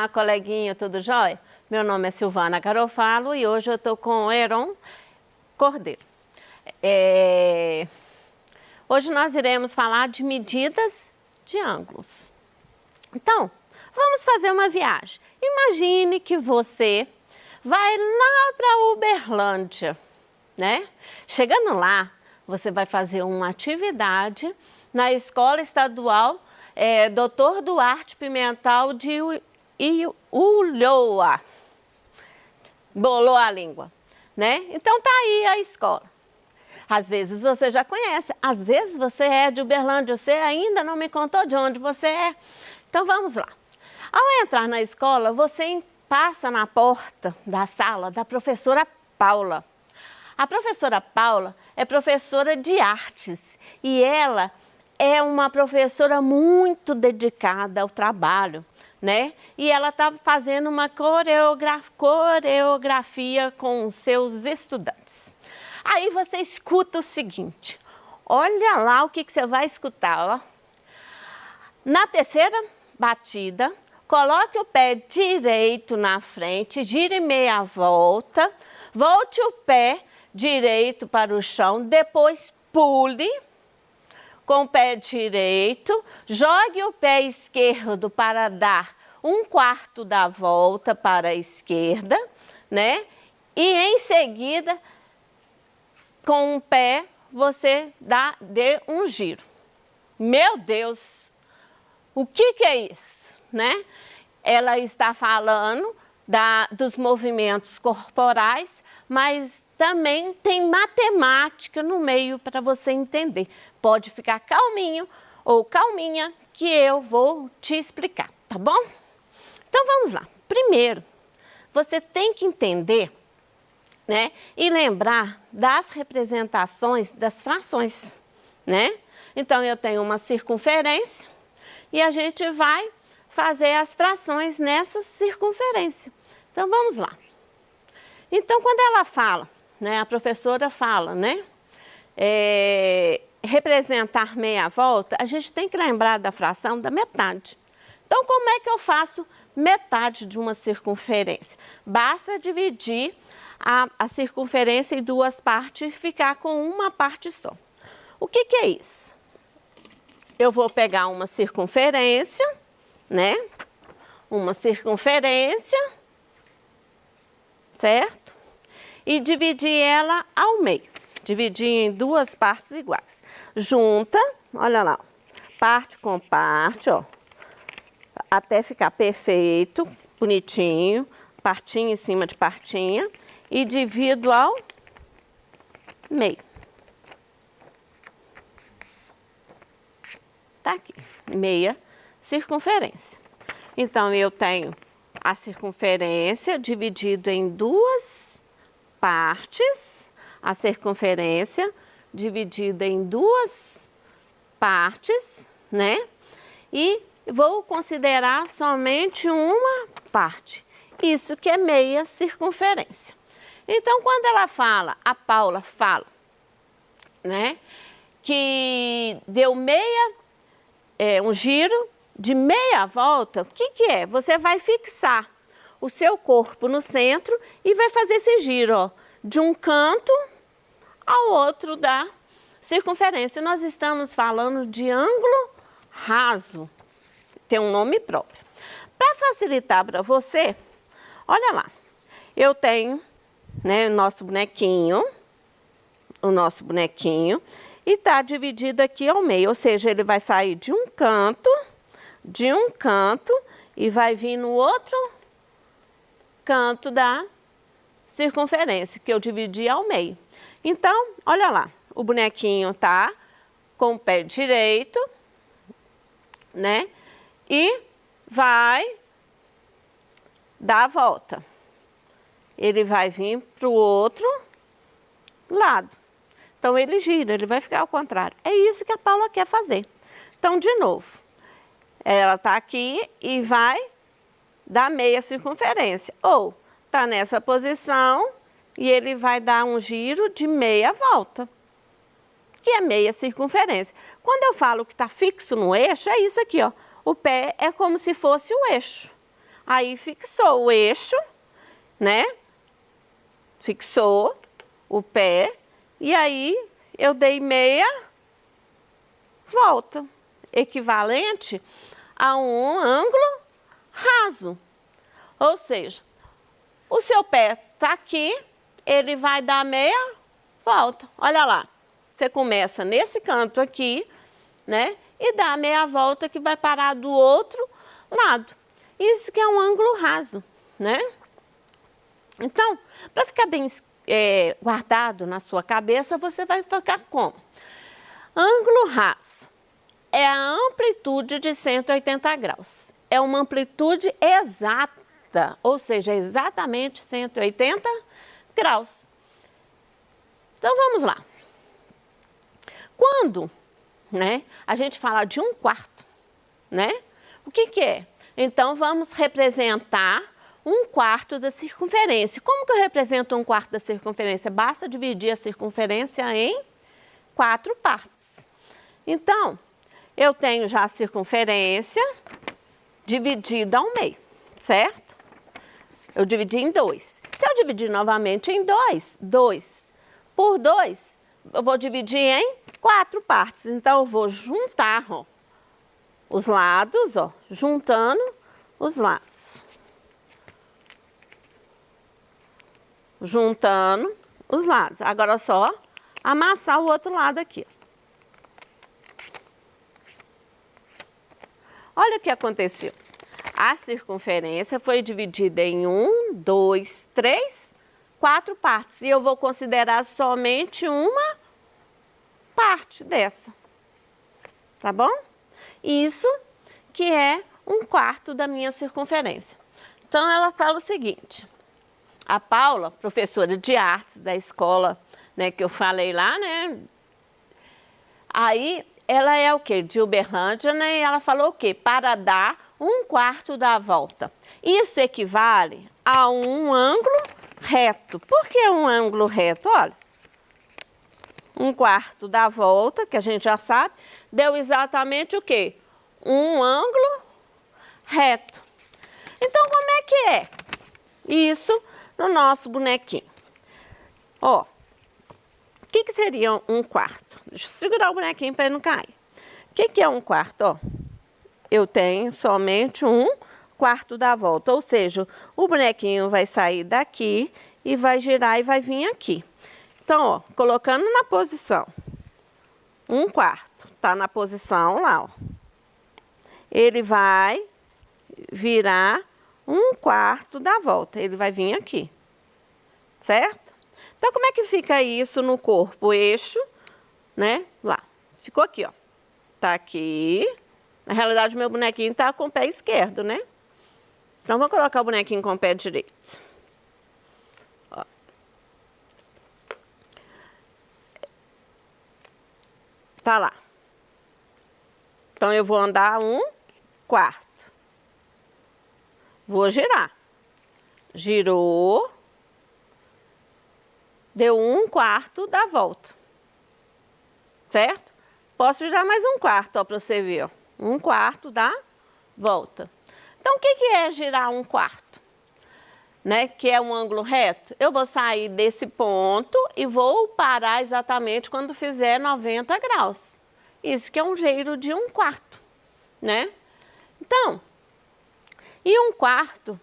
Olá, coleguinha, tudo jóia? Meu nome é Silvana Garofalo e hoje eu estou com o Heron Cordeiro. Hoje nós iremos falar de medidas de ângulos. Então, vamos fazer uma viagem. Imagine que você vai lá para Uberlândia, né? Chegando lá, você vai fazer uma atividade na Escola Estadual Dr. Duarte Pimental de Ulloa. Bolou a língua, né? Então tá aí a escola. Às vezes você já conhece, às vezes você é de Uberlândia, você ainda não me contou de onde você é. Então vamos lá. Ao entrar na escola, você passa na porta da sala da professora Paula. A professora Paula é professora de artes e ela é uma professora muito dedicada ao trabalho, né? E ela está fazendo uma coreografia com os seus estudantes. Aí você escuta o seguinte, olha lá o que você vai escutar, ó. Na terceira batida, coloque o pé direito na frente, gire meia volta, volte o pé direito para o chão, depois pule com o pé direito, jogue o pé esquerdo para dar 1/4 da volta para a esquerda, né? E em seguida, com o pé, você dê um giro. Meu Deus, o que é isso, né? Ela está falando dos movimentos corporais, mas também tem matemática no meio para você entender. Pode ficar calminho ou calminha que eu vou te explicar, tá bom? Então vamos lá. Primeiro, você tem que entender, né, e lembrar das representações das frações, né? Então eu tenho uma circunferência e a gente vai fazer as frações nessa circunferência. Então vamos lá. Então quando ela fala, né, a professora fala, né, representar meia volta, a gente tem que lembrar da fração da metade. Então como é que eu faço metade de uma circunferência? Basta dividir a circunferência em duas partes e ficar com uma parte só. O que é isso? Eu vou pegar uma circunferência, né? Uma circunferência, certo? E dividir ela ao meio. Dividir em duas partes iguais. Junta, olha lá, parte com parte, ó. Até ficar perfeito, bonitinho, partinha em cima de partinha. E divido ao meio. Tá aqui, meia circunferência. Então, eu tenho a circunferência dividida em duas partes, a circunferência dividida em duas partes, né? E vou considerar somente uma parte. Isso que é meia circunferência. Então, quando ela fala, a Paula fala, né, que deu um giro de meia volta, o que é? Você vai fixar o seu corpo no centro e vai fazer esse giro, ó, de um canto ao outro da circunferência. Nós estamos falando de ângulo raso, tem um nome próprio. Para facilitar para você, olha lá, eu tenho, né, o nosso bonequinho, e está dividido aqui ao meio, ou seja, ele vai sair de um canto, e vai vir no outro canto da circunferência, que eu dividi ao meio. Então, olha lá, o bonequinho tá com o pé direito, né, e vai dar a volta. Ele vai vir para o outro lado. Então, ele gira, ele vai ficar ao contrário. É isso que a Paula quer fazer. Então, de novo, ela está aqui e vai dar meia circunferência. Ou está nessa posição e ele vai dar um giro de meia volta, que é meia circunferência. Quando eu falo que está fixo no eixo, é isso aqui, ó. O pé é como se fosse o eixo. Aí fixou o eixo, né? Fixou o pé e aí eu dei meia volta, equivalente a um ângulo raso. Ou seja, o seu pé está aqui, ele vai dar meia volta. Olha lá, você começa nesse canto aqui, né? E dá meia volta que vai parar do outro lado. Isso que é um ângulo raso, né? Então, para ficar bem guardado na sua cabeça, você vai ficar como? Ângulo raso é a amplitude de 180 graus. É uma amplitude exata, ou seja, exatamente 180 graus. Então, vamos lá. Quando, né, a gente fala de um quarto, né? O que que é? Então, vamos representar um quarto da circunferência. Como que eu represento um quarto da circunferência? Basta dividir a circunferência em 4 partes. Então, eu tenho já a circunferência dividida ao meio, certo? Eu dividi em 2. Se eu dividir novamente em 2, 2 por 2, eu vou dividir em 4 partes. Então, eu vou juntar, ó, os lados, ó, juntando os lados. Juntando os lados. Agora é só amassar o outro lado aqui. Olha o que aconteceu. A circunferência foi dividida em 1, 2, 3, 4 partes. E eu vou considerar somente uma parte dessa. Tá bom? Isso que é um quarto da minha circunferência. Então, ela fala o seguinte. A Paula, professora de artes da escola, né, que eu falei lá, né? Aí, ela é o quê? De Uberlândia, né? E ela falou o quê? Para dar um quarto da volta. Isso equivale a um ângulo reto. Por que um ângulo reto? Olha, um quarto da volta, que a gente já sabe, deu exatamente o quê? Um ângulo reto. Então, como é que é isso no nosso bonequinho? Ó, o que seria um quarto? Deixa eu segurar o bonequinho para ele não cair. O que é um quarto? Ó, eu tenho somente um quarto da volta, ou seja, o bonequinho vai sair daqui e vai girar e vai vir aqui. Então, ó, colocando na posição, um quarto, tá na posição lá, ó. Ele vai virar um quarto da volta, ele vai vir aqui, certo? Então, como é que fica isso no corpo? O eixo, né, lá, ficou aqui, ó, tá aqui. Na realidade, meu bonequinho tá com o pé esquerdo, né? Então, vou colocar o bonequinho com o pé direito. Ó. Tá lá. Então, eu vou andar um quarto. Vou girar. Girou. Deu um quarto da volta. Certo? Posso girar mais um quarto, ó, para você ver, ó. Um quarto da volta. Então, o que é girar um quarto? Né? Que é um ângulo reto. Eu vou sair desse ponto e vou parar exatamente quando fizer 90 graus. Isso que é um giro de um quarto, né? Então, e um quarto,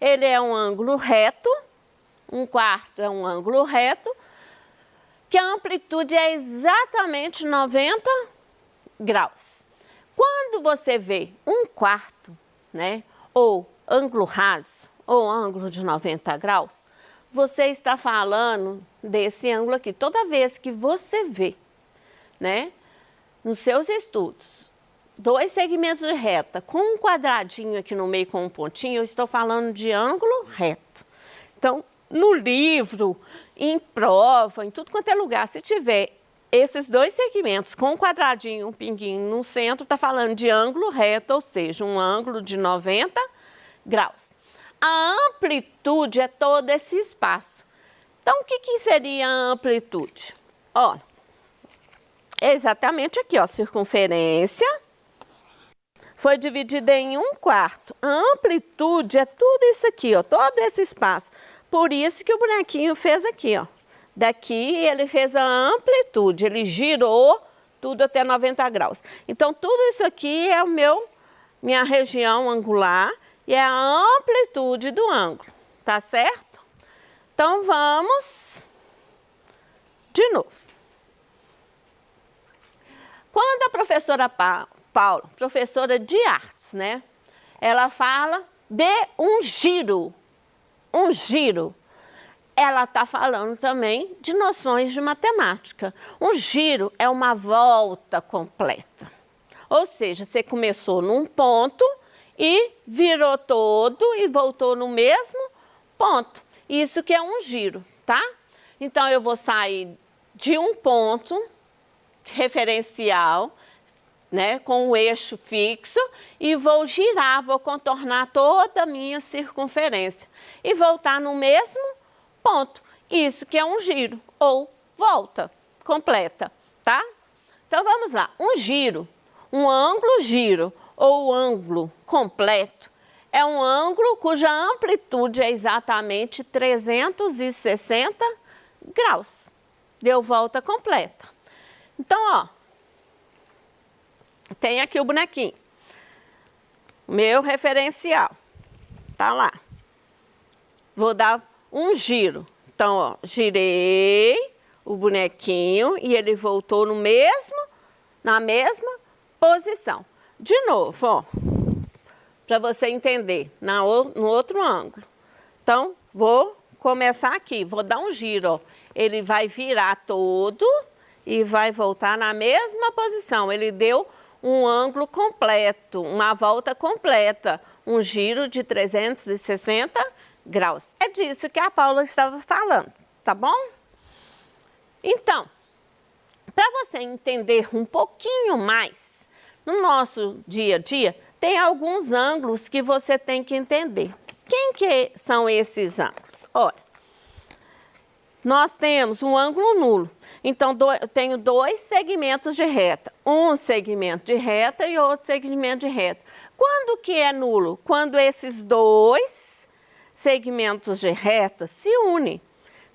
ele é um ângulo reto. Um quarto é um ângulo reto, que a amplitude é exatamente 90 graus. Quando você vê um quarto, né, ou ângulo raso, ou ângulo de 90 graus, você está falando desse ângulo aqui. Toda vez que você vê, né, nos seus estudos, 2 segmentos de reta com um quadradinho aqui no meio com um pontinho, eu estou falando de ângulo reto. Então, no livro, em prova, em tudo quanto é lugar, se tiver esses 2 segmentos com um quadradinho, um pinguinho no centro, está falando de ângulo reto, ou seja, um ângulo de 90 graus. A amplitude é todo esse espaço. Então, o que seria a amplitude? Ó, é exatamente aqui, ó, circunferência foi dividida em 1/4. A amplitude é tudo isso aqui, ó, todo esse espaço. Por isso que o bonequinho fez aqui, ó. Daqui ele fez a amplitude, ele girou tudo até 90 graus. Então, tudo isso aqui é minha região angular e é a amplitude do ângulo, tá certo? Então, vamos de novo. Quando a professora Paula, professora de artes, né? Ela fala de um giro. Um giro. Ela está falando também de noções de matemática. Um giro é uma volta completa. Ou seja, você começou num ponto e virou todo e voltou no mesmo ponto. Isso que é um giro, tá? Então, eu vou sair de um ponto referencial, né, com o eixo fixo e vou girar, vou contornar toda a minha circunferência e voltar no mesmo ponto. Isso que é um giro ou volta completa, tá? Então vamos lá. Um giro, um ângulo giro ou ângulo completo é um ângulo cuja amplitude é exatamente 360 graus. Deu volta completa. Então, ó, tem aqui o bonequinho, meu referencial, tá lá. Vou dar um giro. Então, ó, girei o bonequinho e ele voltou na mesma posição. De novo, ó, para você entender, no outro ângulo. Então, vou começar aqui, vou dar um giro, ó. Ele vai virar todo e vai voltar na mesma posição. Ele deu um ângulo completo, uma volta completa, um giro de 360 graus. É disso que a Paula estava falando, tá bom? Então, para você entender um pouquinho mais, no nosso dia a dia, tem alguns ângulos que você tem que entender. Quem que são esses ângulos? Olha, nós temos um ângulo nulo. Então, eu tenho dois segmentos de reta. Um segmento de reta e outro segmento de reta. Quando que é nulo? Quando esses dois segmentos de reta se unem.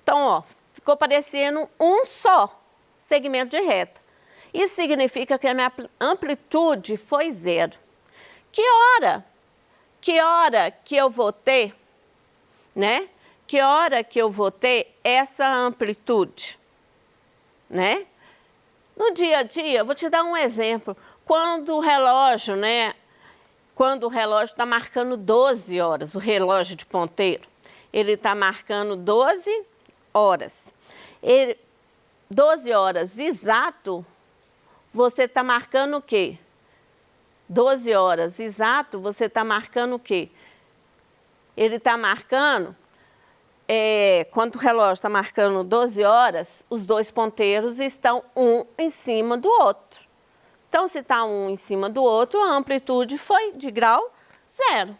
Então, ó, ficou parecendo um só segmento de reta. Isso significa que a minha amplitude foi 0. Que hora que eu vou ter, né? Que hora que eu vou ter essa amplitude, né? No dia a dia, eu vou te dar um exemplo. Quando o relógio, né? Quando o relógio está marcando 12 horas, o relógio de ponteiro, ele está marcando 12 horas. 12 horas exato, você está marcando o quê? 12 horas exato, você está marcando o quê? Ele está marcando... quando o relógio está marcando 12 horas, os dois ponteiros estão um em cima do outro. Então, se está um em cima do outro, a amplitude foi de grau 0.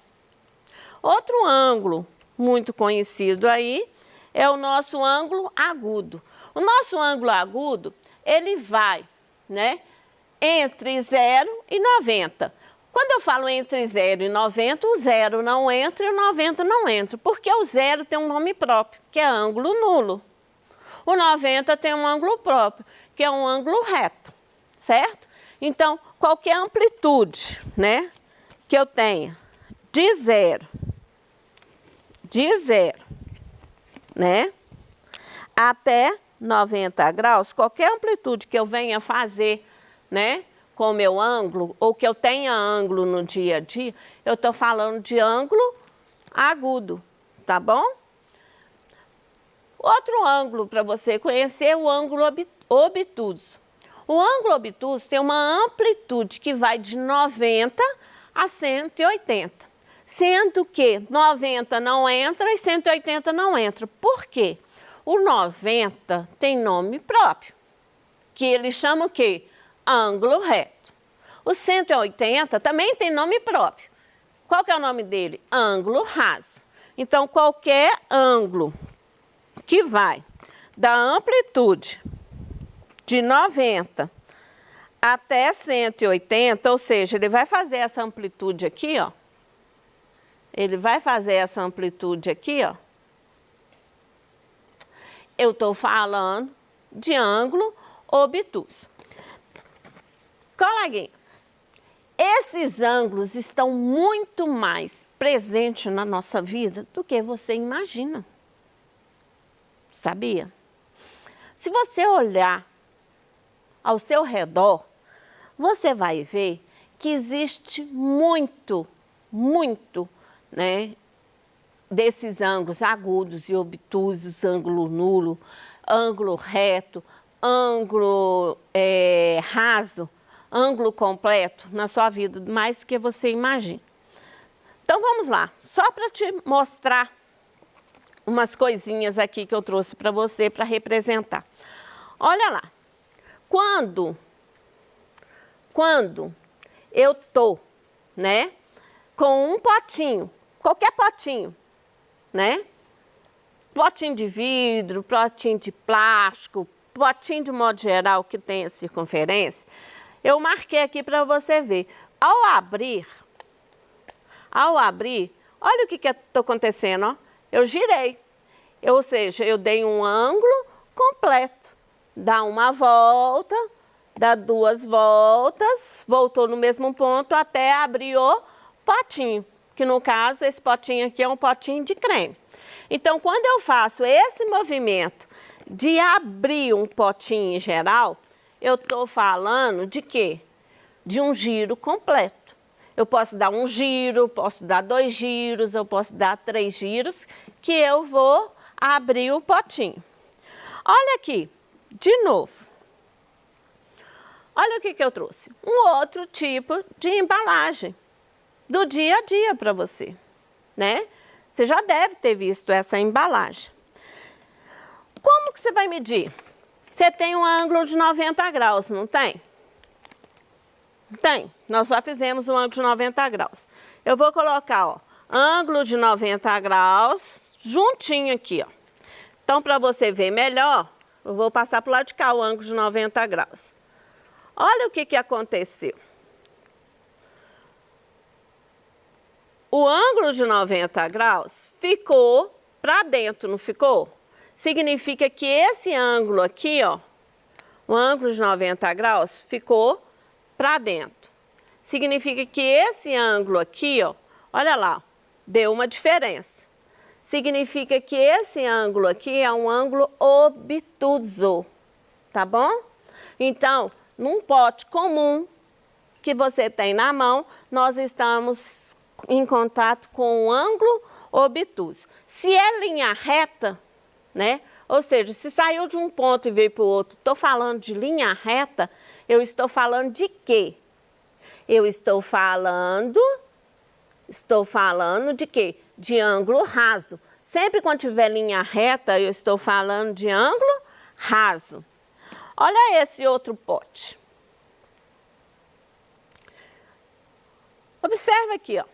Outro ângulo muito conhecido aí é o nosso ângulo agudo. O nosso ângulo agudo, ele vai, né, entre 0 e 90. Quando eu falo entre 0 e 90, o 0 não entra e o 90 não entra, porque o 0 tem um nome próprio, que é ângulo nulo. O 90 tem um ângulo próprio, que é um ângulo reto, certo? Então, qualquer amplitude, né, que eu tenha de 0, né, até 90 graus, qualquer amplitude que eu venha fazer, né, com o meu ângulo, ou que eu tenha ângulo no dia a dia, eu estou falando de ângulo agudo, tá bom? Outro ângulo para você conhecer é o ângulo obtuso. O ângulo obtuso tem uma amplitude que vai de 90 a 180, sendo que 90 não entra e 180 não entra. Por quê? O 90 tem nome próprio, que ele chama o quê? Ângulo reto. O 180 também tem nome próprio. Qual que é o nome dele? Ângulo raso. Então, qualquer ângulo que vai da amplitude de 90 até 180, ou seja, ele vai fazer essa amplitude aqui, ó. Ele vai fazer essa amplitude aqui, ó. Eu estou falando de ângulo obtuso. Coleguinha, esses ângulos estão muito mais presentes na nossa vida do que você imagina. Sabia? Se você olhar ao seu redor, você vai ver que existe muito, né, desses ângulos agudos e obtusos, ângulo nulo, ângulo reto, ângulo raso, ângulo completo na sua vida, mais do que você imagina. Então vamos lá, só para te mostrar umas coisinhas aqui que eu trouxe para você para representar. Olha lá, quando eu tô, né, com um potinho, qualquer potinho, né, potinho de vidro, potinho de plástico, potinho de modo geral que tenha circunferência, eu marquei aqui para você ver. Ao abrir, olha o que está acontecendo, ó. Eu girei, ou seja, eu dei um ângulo completo. Dá uma volta, dá duas voltas, voltou no mesmo ponto até abrir o potinho, que no caso esse potinho aqui é um potinho de creme. Então, quando eu faço esse movimento de abrir um potinho em geral, eu estou falando de quê? De um giro completo. Eu posso dar um giro, posso dar 2 giros, eu posso dar 3 giros, que eu vou abrir o potinho. Olha aqui, de novo. Olha o que eu trouxe. Um outro tipo de embalagem do dia a dia para você, né? Você já deve ter visto essa embalagem. Como que você vai medir? Você tem um ângulo de 90 graus, não tem? Tem. Nós já fizemos um ângulo de 90 graus. Eu vou colocar, ó, ângulo de 90 graus juntinho aqui, ó. Então, para você ver melhor, eu vou passar para o lado de cá o ângulo de 90 graus. Olha o que aconteceu. O ângulo de 90 graus ficou para dentro, não ficou? Significa que esse ângulo aqui, ó, o ângulo de 90 graus ficou para dentro. Significa que esse ângulo aqui, ó, olha lá, deu uma diferença. Significa que esse ângulo aqui é um ângulo obtuso, tá bom? Então, num pote comum que você tem na mão, nós estamos em contato com um ângulo obtuso. Se é linha reta, né? Ou seja, se saiu de um ponto e veio para o outro, estou falando de linha reta, eu estou falando de quê? Eu estou falando de quê? De ângulo raso. Sempre quando tiver linha reta, eu estou falando de ângulo raso. Olha esse outro pote. Observa aqui, ó.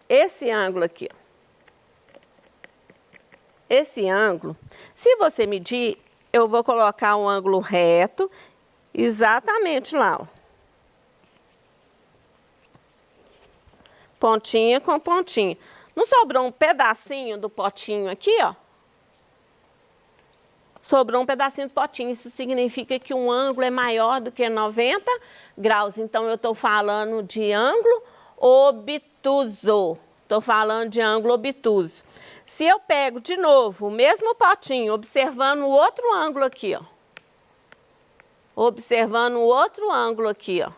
Esse ângulo aqui, ó. Esse ângulo, se você medir, eu vou colocar um ângulo reto exatamente lá, ó. Pontinha com pontinha. Não sobrou um pedacinho do potinho aqui, ó? Sobrou um pedacinho do potinho. Isso significa que um ângulo é maior do que 90 graus. Então, eu estou falando de ângulo obtuso. Estou falando de ângulo obtuso. Se eu pego de novo o mesmo potinho, observando o outro ângulo aqui, ó. Observando o outro ângulo aqui, ó.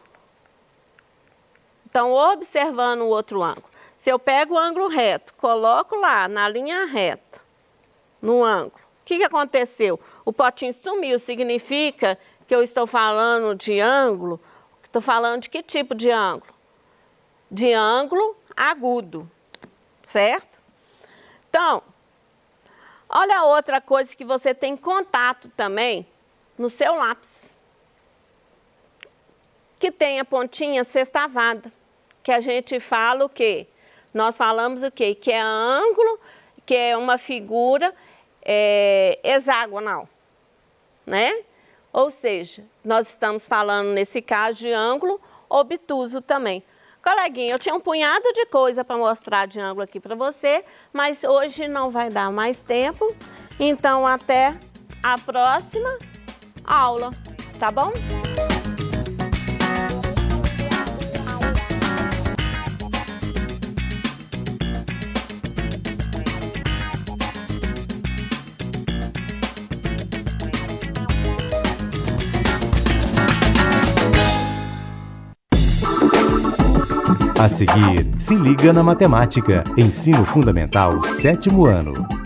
Então, observando o outro ângulo. Se eu pego o ângulo reto, coloco lá na linha reta, no ângulo, o que aconteceu? O potinho sumiu, significa que eu estou falando de ângulo, estou falando de que tipo de ângulo? De ângulo agudo, certo? Então, olha outra coisa que você tem contato também no seu lápis, que tem a pontinha sextavada, que a gente fala o quê? Nós falamos o quê? Que é ângulo, que é uma figura hexagonal, né? Ou seja, nós estamos falando nesse caso de ângulo obtuso também. Coleguinha, eu tinha um punhado de coisa para mostrar de ângulo aqui para você, mas hoje não vai dar mais tempo. Então, até a próxima aula, tá bom? A seguir, se liga na matemática. Ensino Fundamental, 7º ano.